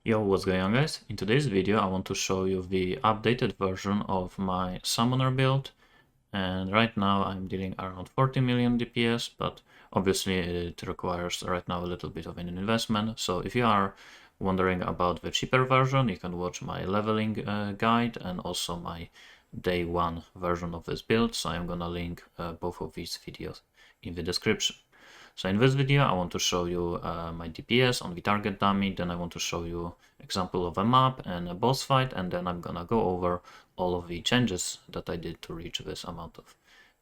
Yo, what's going on, guys? In today's video I want to show you the updated version of my Summoner build, and right now I'm dealing around 40 million DPS, but obviously it requires right now a little bit of an investment. So if you are wondering about the cheaper version, you can watch my leveling guide and also my day one version of this build. So I'm gonna link both of these videos in the description. So in this video I want to show you my DPS on the target dummy, then I want to show you example of a map and a boss fight, and then I'm gonna go over all of the changes that I did to reach this amount of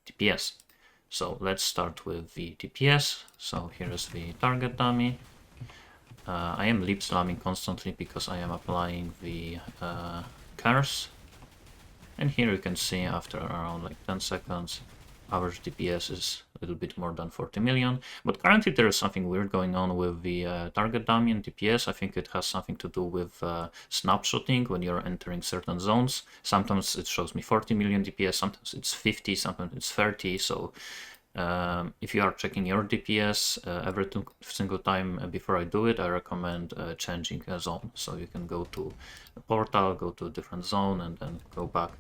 DPS. So let's start with the DPS. So here is the target dummy. I am lip slamming constantly because I am applying the curse. And here you can see after around like 10 seconds, average DPS is a little bit more than 40 million. But currently there is something weird going on with the target dummy and DPS. I think it has something to do with snapshotting when you're entering certain zones. Sometimes it shows me 40 million DPS, sometimes it's 50, sometimes it's 30. So if you are checking your DPS every single time before I do it, I recommend changing a zone. So you can go to a portal, go to a different zone, and then go back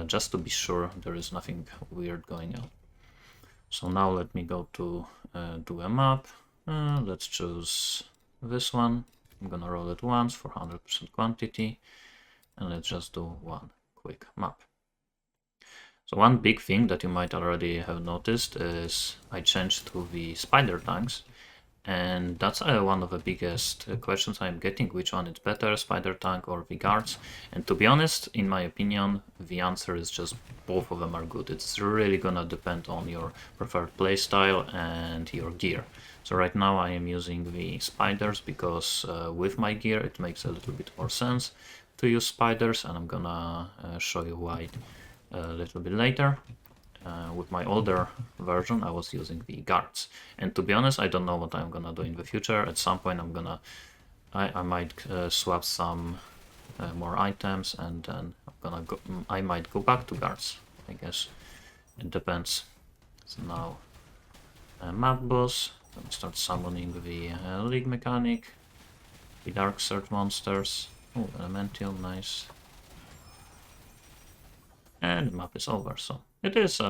just to be sure there is nothing weird going on. So now let me go to do a map. Let's choose this one. I'm gonna roll it once for 100% quantity, and let's just do one quick map. So one big thing that you might already have noticed is I changed to the spider tanks, and that's one of the biggest questions I'm getting, which one is better, spider tank or the guards. And to be honest, in my opinion, the answer is just both of them are good. It's really gonna depend on your preferred playstyle and your gear. So right now I am using the spiders because with my gear it makes a little bit more sense to use spiders, and I'm gonna show you why a little bit later. With my older version I was using the guards, and to be honest I don't know what I'm gonna do in the future. At some point I might swap some more items, and then I might go back to guards. I guess it depends. So now map boss, let me start summoning the league mechanic, the dark search monsters. Oh, elemental, nice. And the map is over, so it is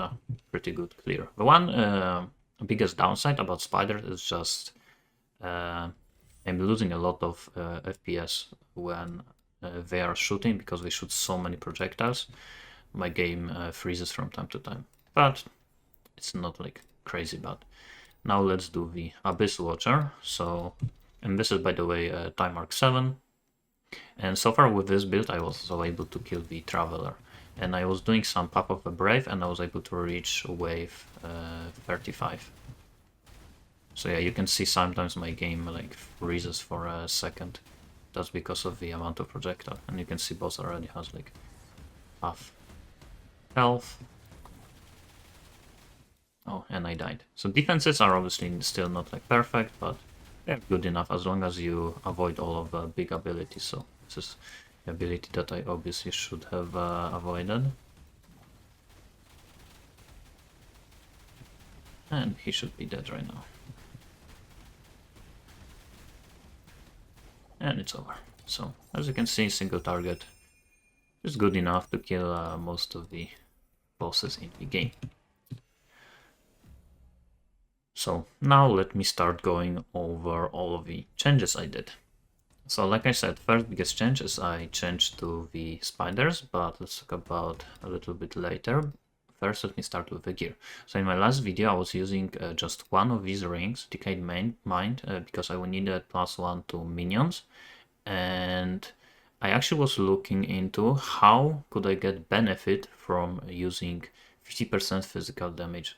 pretty good clear. The one biggest downside about spiders is just I'm losing a lot of FPS when they are shooting, because they shoot so many projectiles. My game freezes from time to time, but it's not like crazy bad. Now let's do the Abyss Watcher. So, and this is by the way time mark 7, and so far with this build I was also able to kill the Traveler. And I was doing some Path of the Brave, and I was able to reach wave 35. So yeah, you can see sometimes my game like freezes for a second. That's because of the amount of projectile. And you can see boss already has like half health. Oh, and I died. So defenses are obviously still not like perfect, but they're good enough as long as you avoid all of the big abilities. So this is ability that I obviously should have avoided. And he should be dead right now. And it's over. So as you can see, single target is good enough to kill most of the bosses in the game. So now let me start going over all of the changes I did. So like I said, first biggest change is I changed to the spiders, but let's talk about a little bit later. First, let me start with the gear. So in my last video I was using just one of these rings, Decayed Mind, because I needed +1 to minions, and I actually was looking into how could I get benefit from using 50% physical damage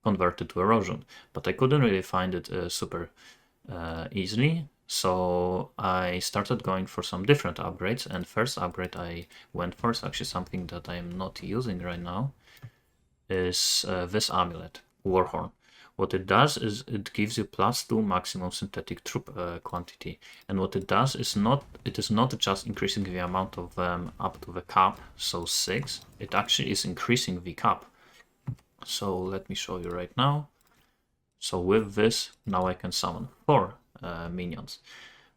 converted to erosion, but I couldn't really find it super easily. So I started going for some different upgrades, and first upgrade I went for is actually something that I am not using right now, is this amulet, Warhorn. What it does is it gives you +2 maximum synthetic troop quantity, and what it does is it is not just increasing the amount of them up to the cap, so 6, it actually is increasing the cap. So let me show you right now. So with this, now I can summon 4 minions.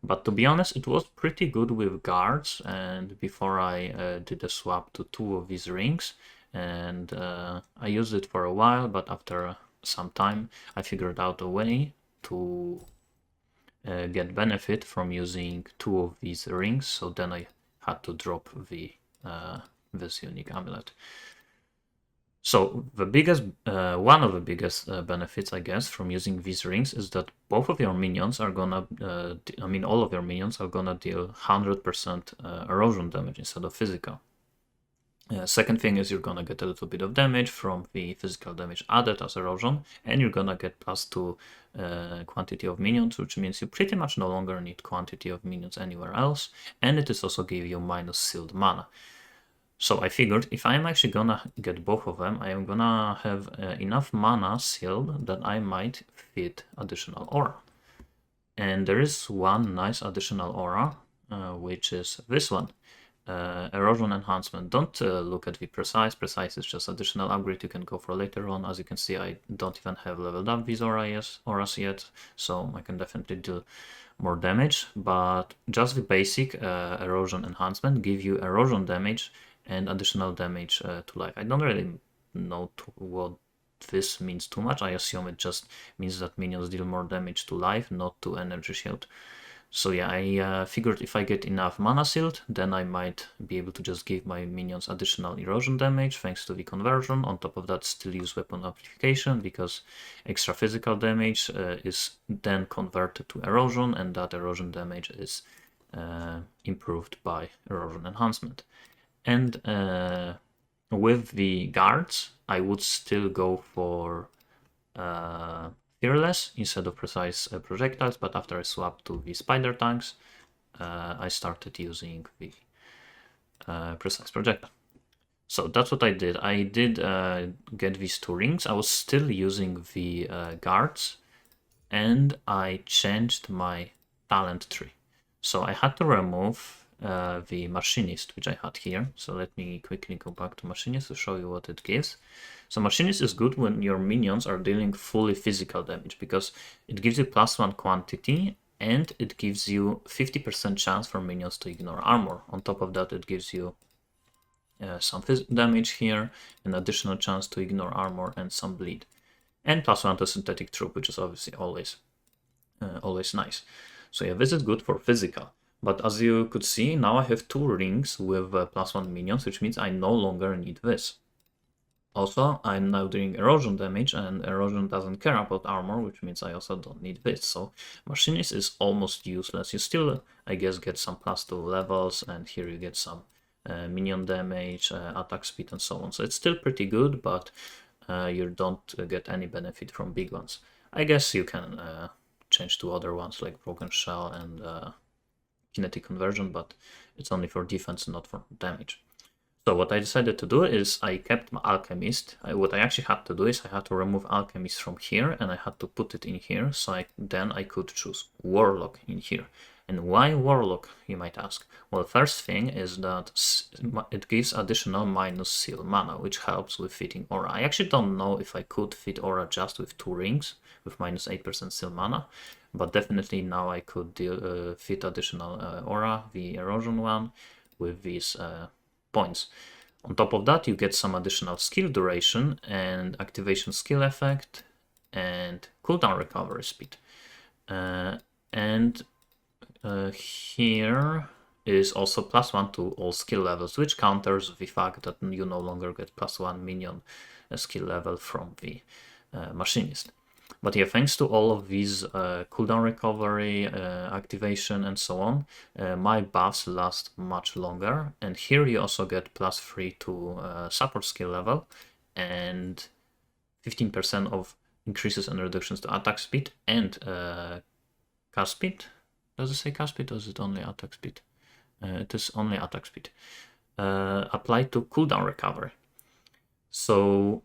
But to be honest, it was pretty good with guards, and before I did a swap to 2 of these rings, and I used it for a while, but after some time I figured out a way to get benefit from using 2 of these rings, so then I had to drop the this unique amulet. So the biggest, one of the biggest benefits, I guess, from using these rings is that both of your minions are gonna, I mean, all of your minions are gonna deal 100% erosion damage instead of physical. Second thing is you're gonna get a little bit of damage from the physical damage added as erosion, and you're gonna get +2 quantity of minions, which means you pretty much no longer need quantity of minions anywhere else, and it is also give you minus sealed mana. So I figured if I'm actually gonna get both of them, I am gonna have enough mana sealed that I might fit additional aura. And there is one nice additional aura, which is this one, Erosion Enhancement. Don't look at the Precise. Precise is just additional upgrade you can go for later on. As you can see, I don't even have leveled up these auras yet, so I can definitely do more damage. But just the basic Erosion Enhancement give you erosion damage and additional damage to life. I don't really know what this means too much. I assume it just means that minions deal more damage to life, not to energy shield. So yeah, I figured if I get enough mana sealed, then I might be able to just give my minions additional erosion damage thanks to the conversion. On top of that, still use weapon amplification because extra physical damage is then converted to erosion, and that erosion damage is improved by erosion enhancement. And with the guards, I would still go for Fearless instead of Precise projectiles, but after I swapped to the Spider Tanks, I started using the Precise projectile. So that's what I did. I did get these 2 rings. I was still using the guards, and I changed my talent tree. So I had to remove the Machinist, which I had here. So let me quickly go back to Machinist to show you what it gives. So Machinist is good when your minions are dealing fully physical damage, because it gives you +1 quantity, and it gives you 50% chance for minions to ignore armor. On top of that, it gives you some damage here, an additional chance to ignore armor, and some bleed. And +1 to synthetic troop, which is obviously always nice. So yeah, this is good for physical. But as you could see, now I have 2 rings with +1 minions, which means I no longer need this. Also, I'm now doing erosion damage, and erosion doesn't care about armor, which means I also don't need this. So Machinist is almost useless. You still, I guess, get some +2 levels, and here you get some minion damage, attack speed, and so on. So it's still pretty good, but you don't get any benefit from big ones. I guess you can change to other ones like Broken Shell and Kinetic Conversion, but it's only for defense, not for damage. So what I decided to do is I kept my Alchemist. What I actually had to do is I had to remove Alchemist from here, and I had to put it in here, so then I could choose Warlock in here. And why Warlock, you might ask? Well, first thing is that it gives additional minus seal mana, which helps with fitting aura. I actually don't know if I could fit aura just with 2 rings with minus 8% seal mana, but definitely now I could fit additional aura, the erosion one, with these points. On top of that, you get some additional skill duration and activation skill effect and cooldown recovery speed. Here is also +1 to all skill levels, which counters the fact that you no longer get +1 minion skill level from the Machinist. But yeah, thanks to all of these cooldown recovery, activation, and so on, my buffs last much longer. And here you also get +3 to support skill level and 15% of increases and reductions to attack speed and cast speed. Does it say cast speed or is it only attack speed? It is only attack speed. Applied to cooldown recovery. So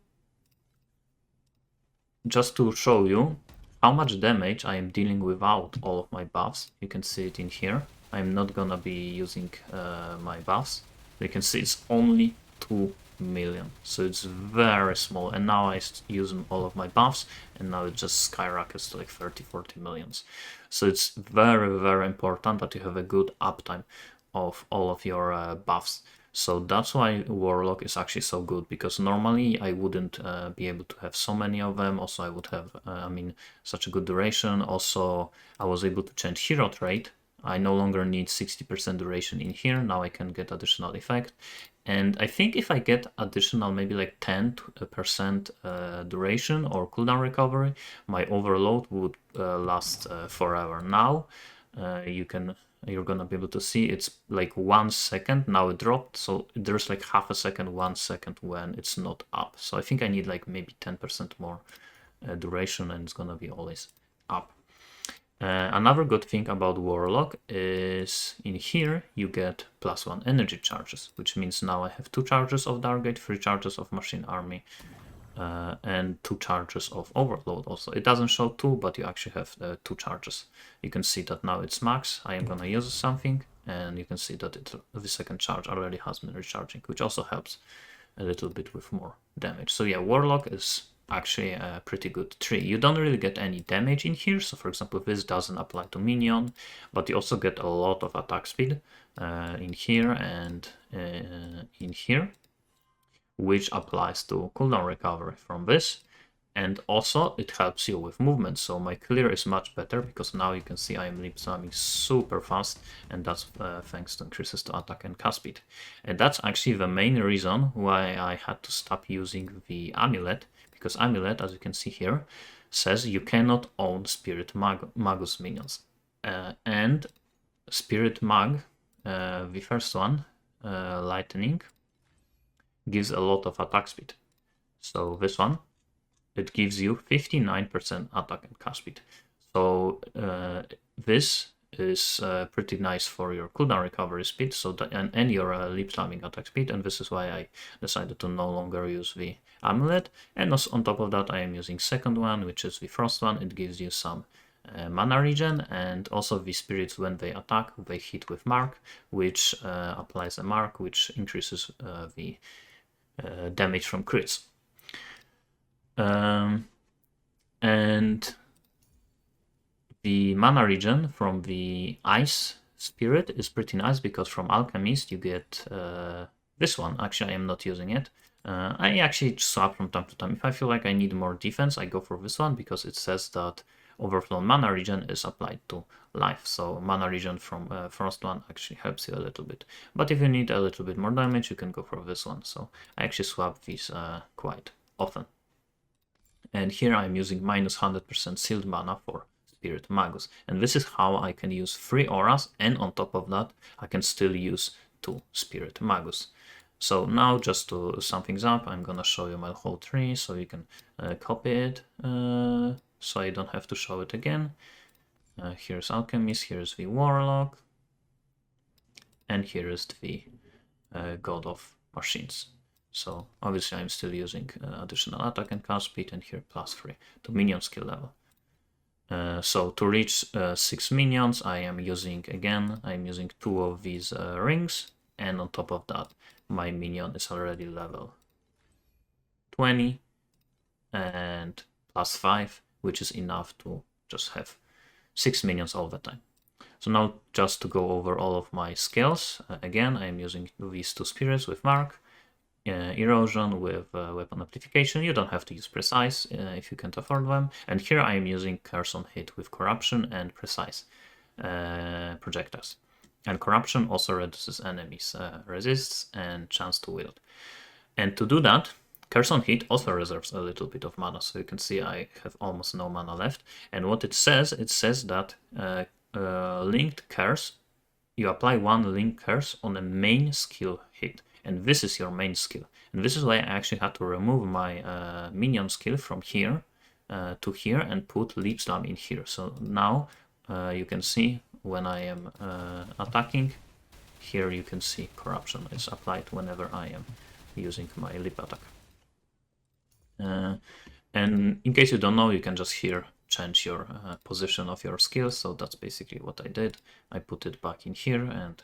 just to show you how much damage I am dealing without all of my buffs, you can see it in here. I'm not gonna be using my buffs. You can see it's only 2 million. So it's very small, and now I use all of my buffs, and now it just skyrockets to like 30-40 millions. So it's very, very important that you have a good uptime of all of your buffs. So that's why Warlock is actually so good, because normally I wouldn't be able to have so many of them. Also, I would have, such a good duration. Also, I was able to change hero trait. I no longer need 60% duration in here. Now I can get additional effect. And I think if I get additional maybe like 10% duration or cooldown recovery, my overload would last forever. Now you're gonna be able to see it's like 1 second. Now it dropped, so there's like half a second, 1 second when it's not up. So I think I need like maybe 10% more duration, and it's gonna be always up. Another good thing about Warlock is in here you get +1 energy charges, which means now I have 2 charges of Darkgate, 3 charges of Machine Army, and 2 charges of Overload also. It doesn't show 2, but you actually have 2 charges. You can see that now it's max. I am gonna use something, and you can see that the second charge already has been recharging, which also helps a little bit with more damage. So yeah, Warlock is actually a pretty good tree. You don't really get any damage in here, so for example this doesn't apply to Minion, but you also get a lot of attack speed in here and in here, which applies to cooldown recovery from this, and also it helps you with movement. So my clear is much better, because now you can see I am leap slamming super fast, and that's thanks to increases to attack and cast speed. And that's actually the main reason why I had to stop using the amulet, because amulet, as you can see here, says you cannot own Spirit Magus minions. And Spirit Mag, the first one, Lightning, gives a lot of attack speed. So this one, it gives you 59% attack and cast speed. So this is pretty nice for your cooldown recovery speed, so that, and your leap slamming attack speed, and this is why I decided to no longer use the amulet. And also on top of that I am using second one, which is the frost one. It gives you some mana regen, and also the spirits, when they attack, they hit with mark, which applies a mark which increases the damage from crits. And the mana regen from the ice spirit is pretty nice, because from alchemist you get this one. Actually I am not using it. I actually swap from time to time. If I feel like I need more defense, I go for this one, because it says that overflow mana regen is applied to life. So mana regen from frost one actually helps you a little bit. But if you need a little bit more damage, you can go for this one. So I actually swap these quite often. And here I'm using -100% sealed mana for Spirit Magus. And this is how I can use 3 auras, and on top of that I can still use 2 Spirit Magus. So now, just to sum things up, I'm gonna show you my whole tree so you can copy it, so I don't have to show it again. Here's Alchemist, here's the Warlock, and here is the God of Machines. So obviously I'm still using additional attack and cast speed, and here +3 to minion skill level. So to reach 6 minions, I'm using 2 of these rings, and on top of that my minion is already level 20 and +5, which is enough to just have 6 minions all the time. So now, just to go over all of my skills, again I'm using these 2 spirits with mark, Erosion with weapon amplification. You don't have to use precise if you can't afford them. And here I am using Curse on Hit with corruption and precise projectiles. And corruption also reduces enemies resists and chance to wield. And to do that, Curse on Hit also reserves a little bit of mana. So you can see I have almost no mana left. And what it says that linked curse, you apply 1 link curse on a main skill hit. And this is your main skill. And this is why I actually had to remove my minion skill from here to here and put Leap Slam in here. So now you can see when I am attacking, here you can see corruption is applied whenever I am using my leap attack. And in case you don't know, you can just here change your position of your skills. So that's basically what I did. I put it back in here, and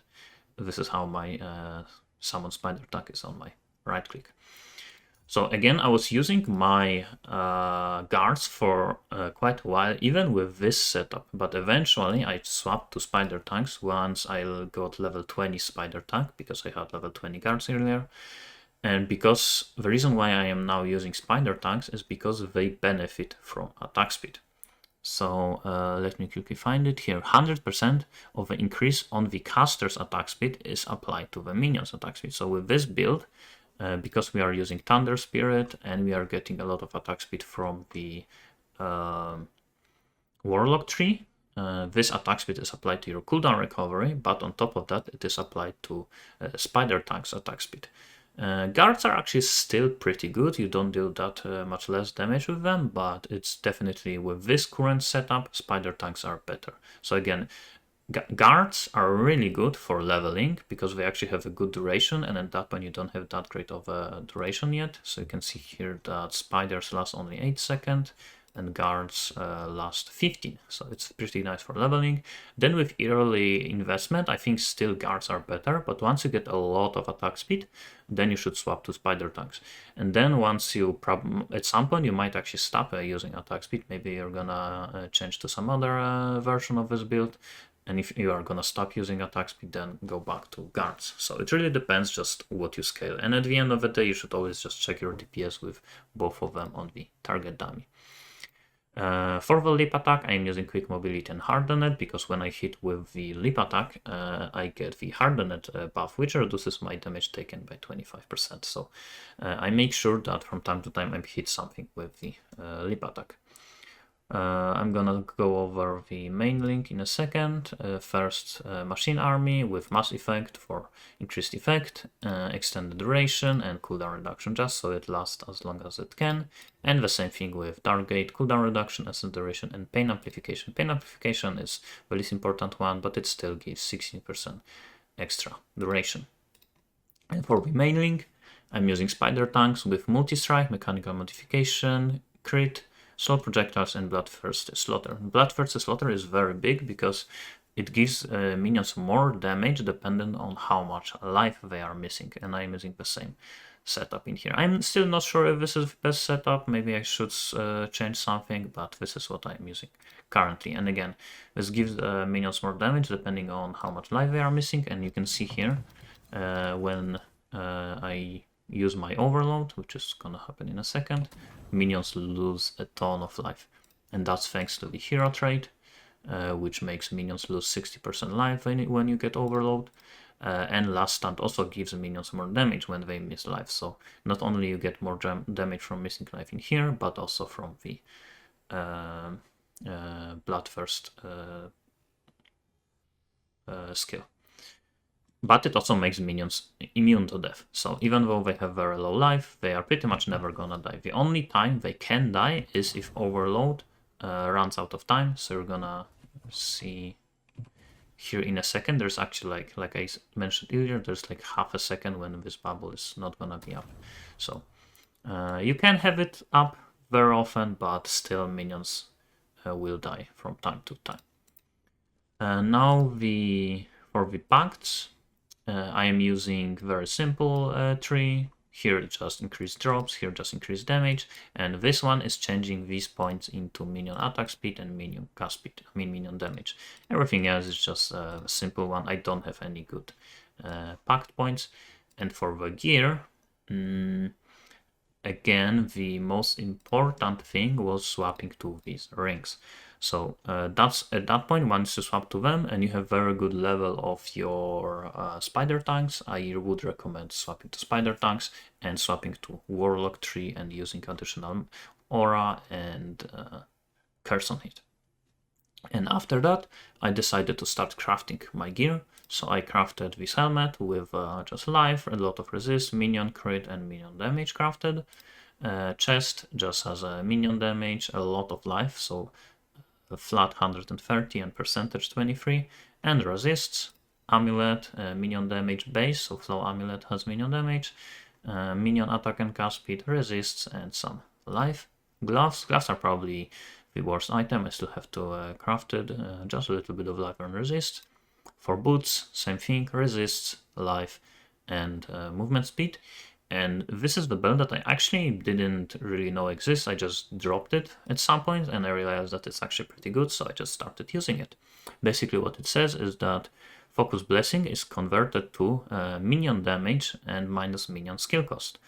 this is how my summon spider attack is on my right click. So again, I was using my guards for quite a while, even with this setup, but eventually I swapped to spider tanks once I got level 20 spider tank, because I had level 20 guards earlier. And because the reason why I am now using spider tanks is because they benefit from attack speed. So let me quickly find it here. 100% of the increase on the caster's attack speed is applied to the minion's attack speed. So with this build, because we are using Thunder Spirit and we are getting a lot of attack speed from the Warlock tree, this attack speed is applied to your cooldown recovery, but on top of that it is applied to Spider Tank's attack speed. Guards are actually still pretty good, you don't deal that much less damage with them, but it's definitely, with this current setup, Spider Tanks are better. So again, guards are really good for leveling because they actually have a good duration, and at that point you don't have that great of a duration yet. So you can see here that spiders last only 8 seconds and guards last 15, so it's pretty nice for leveling. Then with early investment, I think still guards are better, but once you get a lot of attack speed, then you should swap to spider tanks. And then once you at some point you might actually stop using attack speed, maybe you're gonna change to some other version of this build. And if you are gonna stop using attack speed, then go back to guards. So it really depends just what you scale. And at the end of the day, you should always just check your DPS with both of them on the target dummy. For the leap attack, I am using quick mobility and hardened, because when I hit with the leap attack, I get the hardened buff, which reduces my damage taken by 25%. So I make sure that from time to time I hit something with the leap attack. I'm gonna go over the main link in a second. First, Machine Army with Mass Effect for increased effect, extended duration and cooldown reduction, just so it lasts as long as it can. And the same thing with Dark Gate, cooldown reduction, extended duration and pain amplification. Pain amplification is the least important one, but it still gives 16% extra duration. And for the main link, I'm using Spider Tanks with Multi-Strike, Mechanical Modification, Crit, Soul Projectiles and Bloodthirsty Slaughter. Bloodthirsty Slaughter is very big because it gives minions more damage dependent on how much life they are missing, and I'm using the same setup in here. I'm still not sure if this is the best setup, maybe I should change something, but this is what I'm using currently. And again, this gives minions more damage depending on how much life they are missing, and you can see here when I use my overload, which is gonna happen in a second, minions lose a ton of life, and that's thanks to the hero trait, which makes minions lose 60% life when you get overload, and last stand also gives minions more damage when they miss life. So not only you get more damage from missing life in here, but also from the Bloodthirst skill. But it also makes minions immune to death. So even though they have very low life, they are pretty much never gonna die. The only time they can die is if overload runs out of time. So you're gonna see here in a second, there's actually like I mentioned earlier, there's like half a second when this bubble is not gonna be up. So you can have it up very often, but still minions will die from time to time. Now for the Pacts, I am using very simple tree. Here it just increased drops, here just increased damage, and this one is changing these points into minion attack speed and minion cast speed, minion damage. Everything else is just a simple one. I don't have any good pact points. And for the gear, again, the most important thing was swapping to these rings. So that's at that point, once you swap to them and you have very good level of your spider tanks, I would recommend swapping to spider tanks and swapping to Warlock tree and using additional aura and curse on hit. And after that, I decided to start crafting my gear. So I crafted this helmet with just life, a lot of resist, minion crit and minion damage crafted. Chest just has a minion damage, a lot of life, so flat 130 and percentage 23, and resists. Amulet, minion damage base, so flow amulet has minion damage, minion attack and cast speed, resists, and some life. Gloves are probably the worst item. I still have to craft it, just a little bit of life and resist. For boots, same thing, resists, life, and movement speed. And this is the build that I actually didn't really know exists. I just dropped it at some point and I realized that it's actually pretty good, so I just started using it. Basically what it says is that Focus Blessing is converted to minion damage and minus minion skill cost.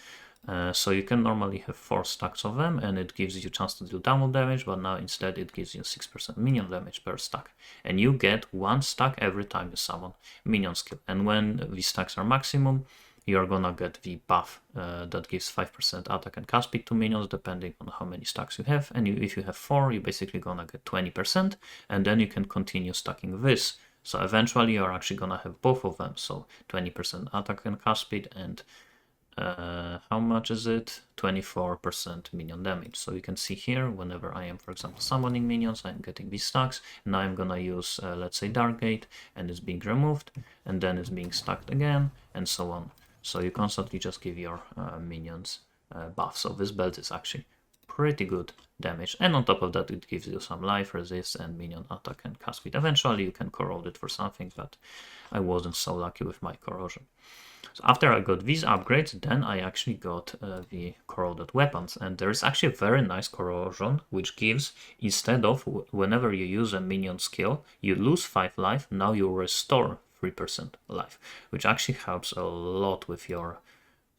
So you can normally have 4 stacks of them and it gives you a chance to deal double damage, but now instead it gives you 6% minion damage per stack. And you get 1 stack every time you summon minion skill. And when these stacks are maximum, you're gonna get the buff that gives 5% attack and cast speed to minions depending on how many stacks you have. And if you have 4, you're basically gonna get 20%, and then you can continue stacking this. So eventually you're actually gonna have both of them. So 20% attack and cast speed and how much is it? 24% minion damage. So you can see here, whenever I am, for example, summoning minions, I'm getting these stacks. Now I'm gonna use, let's say, Dark Gate, and it's being removed, and then it's being stacked again, and so on. So you constantly just give your minions buff. So this belt is actually pretty good damage. And on top of that, it gives you some life, resist, and minion attack and cast speed. Eventually, you can corrode it for something, but I wasn't so lucky with my corrosion. So after I got these upgrades, then I actually got the corroded weapons. And there is actually a very nice corrosion, which gives, instead of whenever you use a minion skill, you lose 5 life, now you restore 3% life, which actually helps a lot with your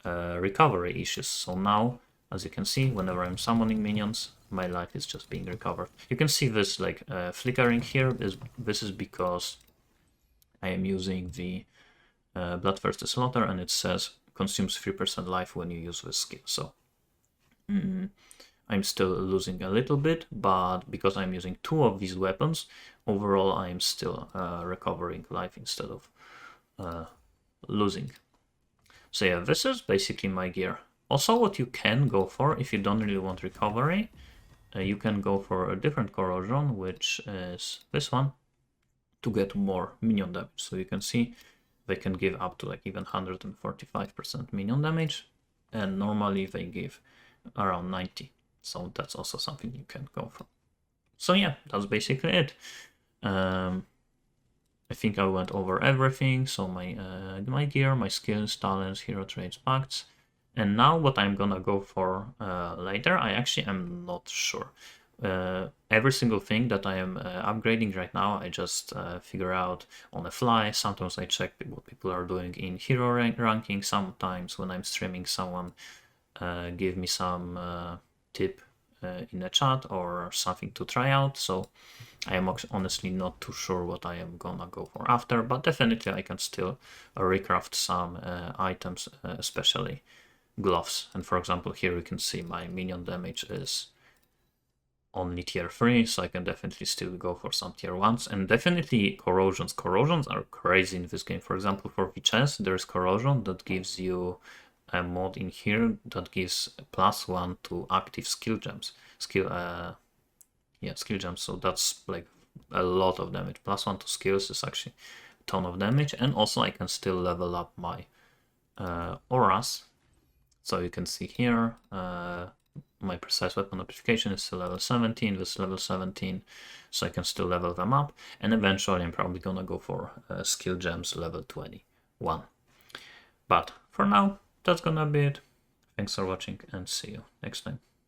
recovery issues. So now, as you can see, whenever I'm summoning minions, my life is just being recovered. You can see this like flickering here. This is because I am using the Bloodthirsty Slaughter, and it says consumes 3% life when you use this skill. So I'm still losing a little bit, but because I'm using 2 of these weapons, overall I'm still recovering life instead of losing. So yeah, this is basically my gear. Also, what you can go for if you don't really want recovery, you can go for a different corrosion, which is this one, to get more minion damage. So you can see they can give up to like even 145% minion damage, and normally they give around 90. So that's also something you can go for. So yeah, that's basically it. I think I went over everything. So my gear, my skills, talents, hero traits, pacts. And now what I'm gonna go for later, I actually am not sure. Every single thing that I am upgrading right now, I just figure out on the fly. Sometimes I check what people are doing in hero ranking. Sometimes when I'm streaming, someone give me some tip in the chat or something to try out. So I am honestly not too sure what I am gonna go for after, but definitely I can still recraft some items, especially gloves. And for example, here you can see my minion damage is only tier 3, so I can definitely still go for some tier 1s, and definitely corrosions. Corrosions are crazy in this game. For example, for VChess, there's corrosion that gives you a mod in here that gives +1 to active skill gems. Skill gems, so that's like a lot of damage. +1 to skills is actually a ton of damage, and also I can still level up my auras. So you can see here, my precise weapon amplification is still level 17, this is level 17, so I can still level them up, and eventually I'm probably gonna go for skill gems level 21. But for now, that's gonna be it. Thanks for watching, and see you next time.